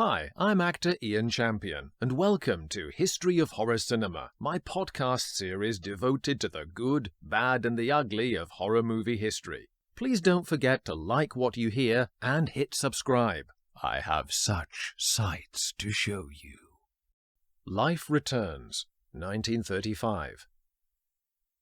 Hi, I'm actor Ian Champion, and welcome to History of Horror Cinema, my podcast series devoted to the good, bad, and the ugly of horror movie history. Please don't forget to like what you hear and hit subscribe. I have such sights to show you. Life Returns, 1935.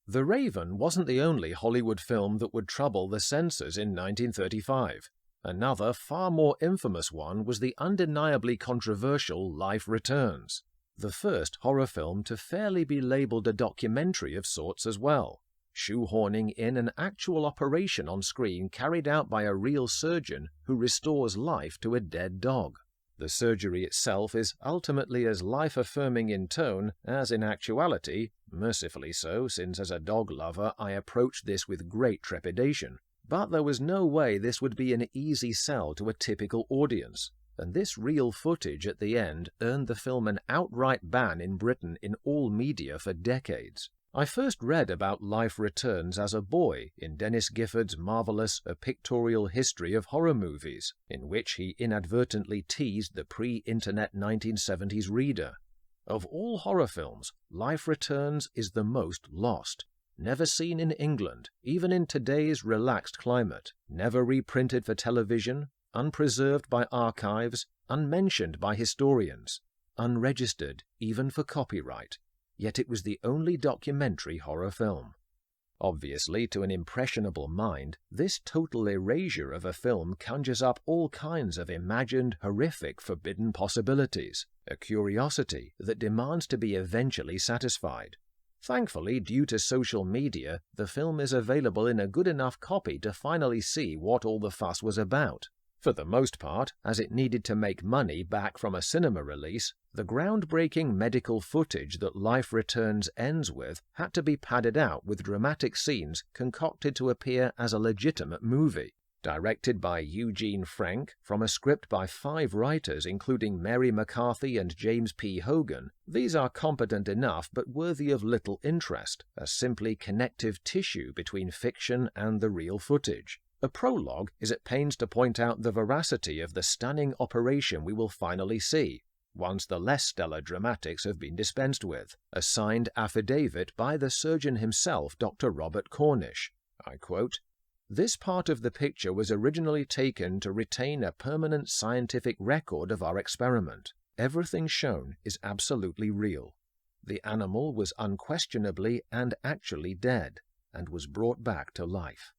The Raven wasn't the only Hollywood film that would trouble the censors in 1935. Another, far more infamous one was the undeniably controversial Life Returns, the first horror film to fairly be labelled a documentary of sorts as well, shoehorning in an actual operation on screen carried out by a real surgeon who restores life to a dead dog. The surgery itself is ultimately as life-affirming in tone as in actuality, mercifully so, since as a dog lover I approach this with great trepidation. But there was no way this would be an easy sell to a typical audience, and this real footage at the end earned the film an outright ban in Britain in all media for decades. I first read about Life Returns as a boy in Dennis Gifford's marvelous A Pictorial History of Horror Movies, in which he inadvertently teased the pre-internet 1970s reader. Of all horror films, Life Returns is the most lost. Never seen in England, even in today's relaxed climate, never reprinted for television, unpreserved by archives, unmentioned by historians, unregistered even for copyright, yet it was the only documentary horror film. Obviously, to an impressionable mind, this total erasure of a film conjures up all kinds of imagined, horrific, forbidden possibilities, a curiosity that demands to be eventually satisfied. Thankfully, due to social media, the film is available in a good enough copy to finally see what all the fuss was about. For the most part, as it needed to make money back from a cinema release, the groundbreaking medical footage that Life Returns ends with had to be padded out with dramatic scenes concocted to appear as a legitimate movie. Directed by Eugene Frank, from a script by 5 writers including Mary McCarthy and James P. Hogan, these are competent enough but worthy of little interest, as simply connective tissue between fiction and the real footage. A prologue is at pains to point out the veracity of the stunning operation we will finally see, once the less stellar dramatics have been dispensed with, a signed affidavit by the surgeon himself, Dr. Robert Cornish. I quote, "This part of the picture was originally taken to retain a permanent scientific record of our experiment. Everything shown is absolutely real. The animal was unquestionably and actually dead, and was brought back to life."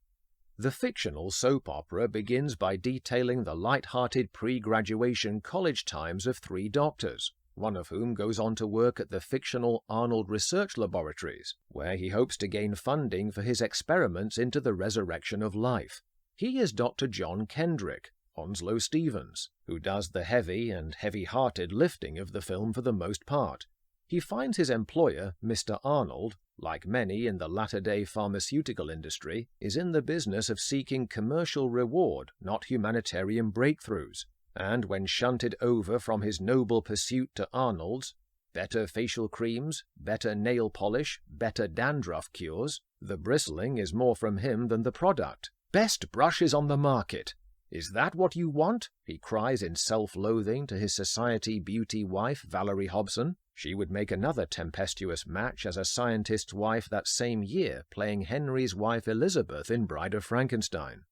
The fictional soap opera begins by detailing the light-hearted pre-graduation college times of 3 doctors, one of whom goes on to work at the fictional Arnold Research Laboratories, where he hopes to gain funding for his experiments into the resurrection of life. He is Dr. John Kendrick, Onslow Stevens, who does the heavy and heavy-hearted lifting of the film for the most part. He finds his employer, Mr. Arnold, like many in the latter-day pharmaceutical industry, is in the business of seeking commercial reward, not humanitarian breakthroughs. And when shunted over from his noble pursuit to Arnold's, better facial creams, better nail polish, better dandruff cures, the bristling is more from him than the product. "Best brushes on the market! Is that what you want?" he cries in self-loathing to his society beauty wife, Valerie Hobson. She would make another tempestuous match as a scientist's wife that same year, playing Henry's wife Elizabeth in Bride of Frankenstein.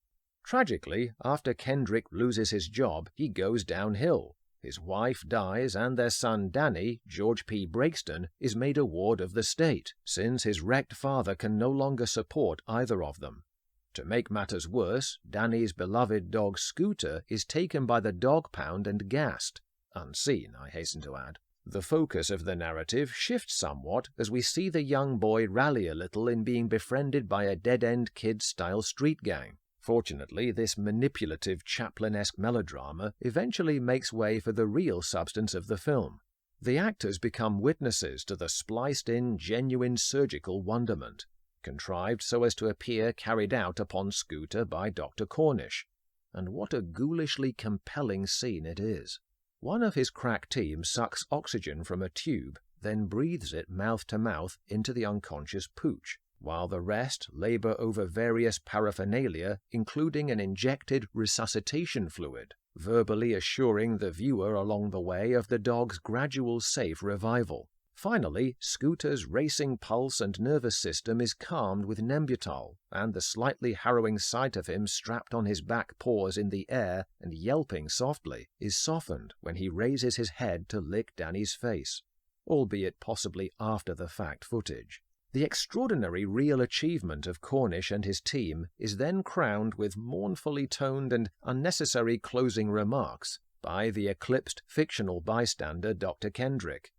Tragically, after Kendrick loses his job, he goes downhill. His wife dies and their son Danny, George P. Breakston, is made a ward of the state, since his wrecked father can no longer support either of them. To make matters worse, Danny's beloved dog Scooter is taken by the dog pound and gassed. Unseen, I hasten to add. The focus of the narrative shifts somewhat as we see the young boy rally a little in being befriended by a dead-end kid-style street gang. Fortunately, this manipulative Chaplin-esque melodrama eventually makes way for the real substance of the film. The actors become witnesses to the spliced-in, genuine surgical wonderment, contrived so as to appear carried out upon Scooter by Dr. Cornish. And what a ghoulishly compelling scene it is. One of his crack team sucks oxygen from a tube, then breathes it mouth to mouth into the unconscious pooch, while the rest labor over various paraphernalia, including an injected resuscitation fluid. verbally assuring the viewer along the way of the dog's gradual safe revival. Finally, Scooter's racing pulse and nervous system is calmed with Nembutal, and the slightly harrowing sight of him strapped on his back paws in the air and yelping softly is softened when he raises his head to lick Danny's face, albeit possibly after-the-fact footage. The extraordinary real achievement of Cornish and his team is then crowned with mournfully toned and unnecessary closing remarks by the eclipsed fictional bystander Dr. Kendrick.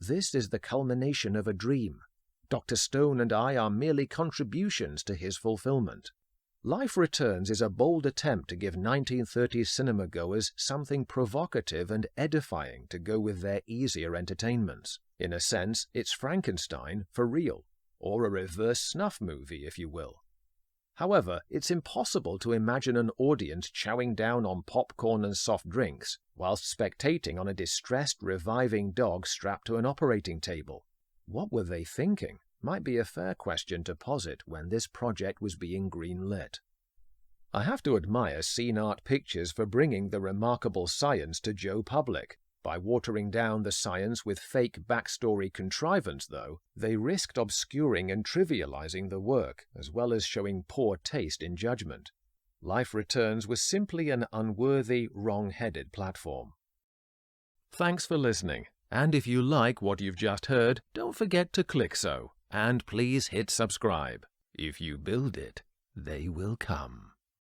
This is the culmination of a dream. Dr. Stone and I are merely contributions to his fulfillment. Life Returns is a bold attempt to give 1930s cinema-goers something provocative and edifying to go with their easier entertainments. In a sense, it's Frankenstein for real, or a reverse snuff movie, if you will. However, it's impossible to imagine an audience chowing down on popcorn and soft drinks whilst spectating on a distressed, reviving dog strapped to an operating table. What were they thinking? Might be a fair question to posit when this project was being greenlit. I have to admire Scene Art Pictures for bringing the remarkable science to Joe Public. By watering down the science with fake backstory contrivance, though, they risked obscuring and trivializing the work, as well as showing poor taste in judgment. Life Returns was simply an unworthy, wrong-headed platform. Thanks for listening, and if you like what you've just heard, don't forget to click so, and please hit subscribe. If you build it, they will come.